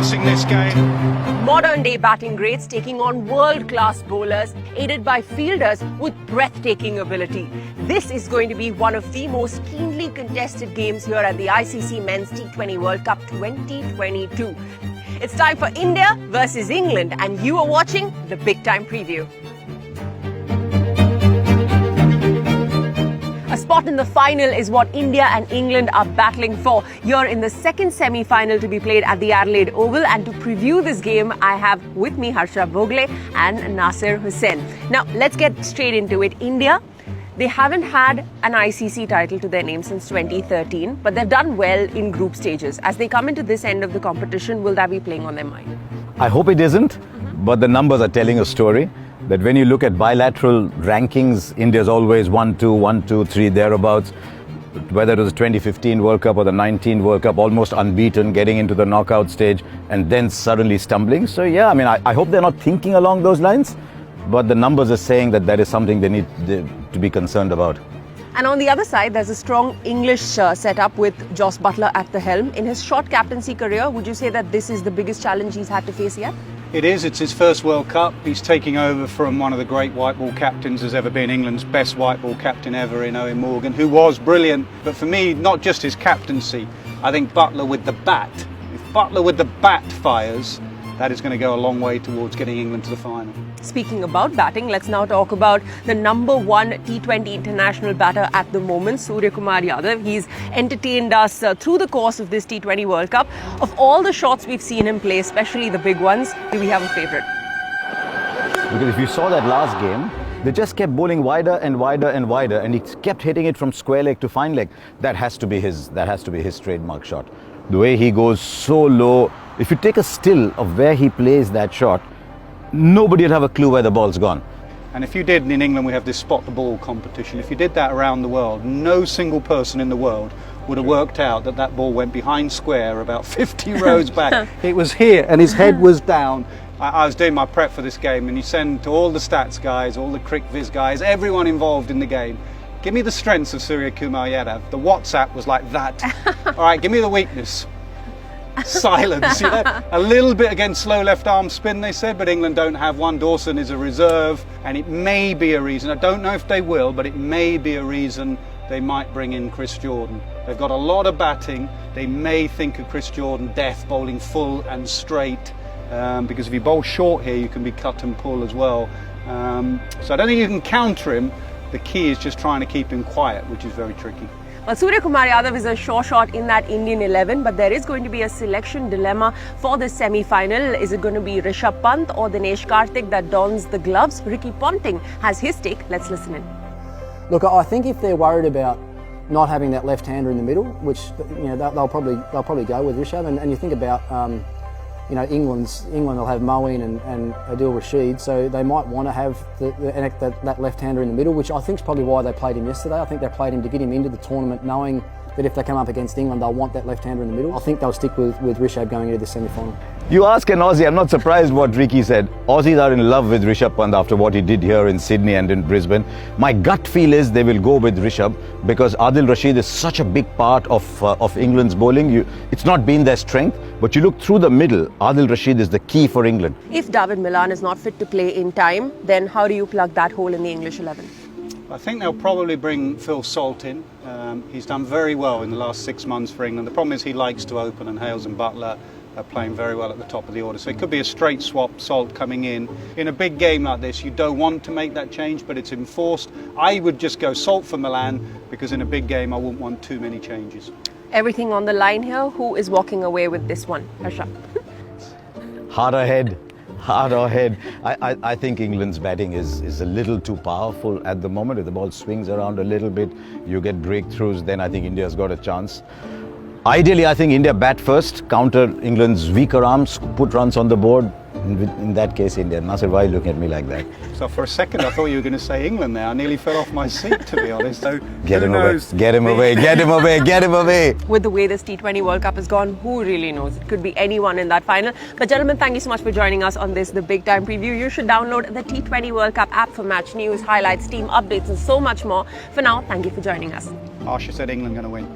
passing this game. Modern-day batting greats taking on world-class bowlers, aided by fielders with breathtaking ability. This is going to be one of the most keenly contested games here at the ICC Men's T20 World Cup 2022. It's time for India versus England, and you are watching the Big Time Preview. A spot in the final is what India and England are battling for here in the second semi-final to be played at the Adelaide Oval. And to preview this game, I have with me Harsha Bogle and Nasir Hussain. Now, let's get straight into it. India, they haven't had an ICC title to their name since 2013, but they've done well in group stages. As they come into this end of the competition, will that be playing on their mind? I hope it isn't, but the numbers are telling a story. That when you look at bilateral rankings, India's always 1-2, 1-2, 3, thereabouts. Whether it was the 2015 World Cup or the 19 World Cup, almost unbeaten, getting into the knockout stage and then suddenly stumbling. So yeah, I mean, I hope they're not thinking along those lines, but the numbers are saying that is something they need to be concerned about. And on the other side, there's a strong English setup with Jos Buttler at the helm. In his short captaincy career, would you say that this is the biggest challenge he's had to face yet? It is. It's his first World Cup. He's taking over from one of the great white ball captains has ever been, England's best white ball captain ever in Owen Morgan, who was brilliant. But for me, not just his captaincy, I think Buttler with the bat. If Buttler with the bat fires, that is going to go a long way towards getting England to the final. Speaking about batting, let's now talk about the number one T20 international batter at the moment, Suryakumar Yadav. He's entertained us through the course of this T20 World Cup. Of all the shots we've seen him play, especially the big ones, do we have a favourite? Because if you saw that last game, they just kept bowling wider and wider and wider, and he kept hitting it from square leg to fine leg. That has to be his trademark shot. The way he goes so low, if you take a still of where he plays that shot, nobody would have a clue where the ball's gone. And if you did, in England we have this spot the ball competition, if you did that around the world, no single person in the world would have worked out that ball went behind square about 50 rows back. It was here and his head was down. I was doing my prep for this game, and you send to all the stats guys, all the CrickViz guys, everyone involved in the game, give me the strengths of Suryakumar Yadav. The WhatsApp was like that. All right, give me the weakness. Silence, you know? A little bit against slow left arm spin, they said, but England don't have one. Dawson is a reserve, and it may be a reason, I don't know if they will, but it may be a reason they might bring in Chris Jordan. They've got a lot of batting. They may think of Chris Jordan death, bowling full and straight, because if you bowl short here, you can be cut and pull as well. So I don't think you can counter him. The key is just trying to keep him quiet, which is very tricky. Well, Suryakumar Yadav is a sure shot in that Indian 11, but there is going to be a selection dilemma for this semi-final. Is it going to be Rishabh Pant or Dinesh Karthik that dons the gloves? Ricky Ponting has his take. Let's listen in. Look, I think if they're worried about not having that left-hander in the middle, which they'll probably go with Rishabh, and you think about England will have Moeen and Adil Rashid, so they might want to have that left-hander in the middle, which I think is probably why they played him yesterday. I think they played him to get him into the tournament, knowing that if they come up against England, they'll want that left-hander in the middle. I think they'll stick with Rishabh going into the semi-final. You ask an Aussie, I'm not surprised what Ricky said. Aussies are in love with Rishabh Pant after what he did here in Sydney and in Brisbane. My gut feel is they will go with Rishabh because Adil Rashid is such a big part of England's bowling. It's not been their strength, but you look through the middle, Adil Rashid is the key for England. If David Milan is not fit to play in time, then how do you plug that hole in the English 11? I think they'll probably bring Phil Salt in. He's done very well in the last 6 months for England. The problem is he likes to open, and Hales and Buttler are playing very well at the top of the order. So it could be a straight swap, Salt coming in. In a big game like this, you don't want to make that change, but it's enforced. I would just go Salt for Milan, because in a big game I wouldn't want too many changes. Everything on the line here. Who is walking away with this one, Harsha? Hard ahead. I think England's batting is a little too powerful at the moment. If the ball swings around a little bit, you get breakthroughs, then I think India's got a chance. Ideally, I think India bat first, counter England's weaker arms, put runs on the board. In that case, India. Nasir, why are you looking at me like that? So for a second, I thought you were going to say England there. I nearly fell off my seat, to be honest. So Get him away. Get him away. Get him away. Get him away. With the way this T20 World Cup has gone, who really knows? It could be anyone in that final. But gentlemen, thank you so much for joining us on the Big Time Preview. You should download the T20 World Cup app for match news, highlights, team updates, and so much more. For now, thank you for joining us. Ashish said England going to win.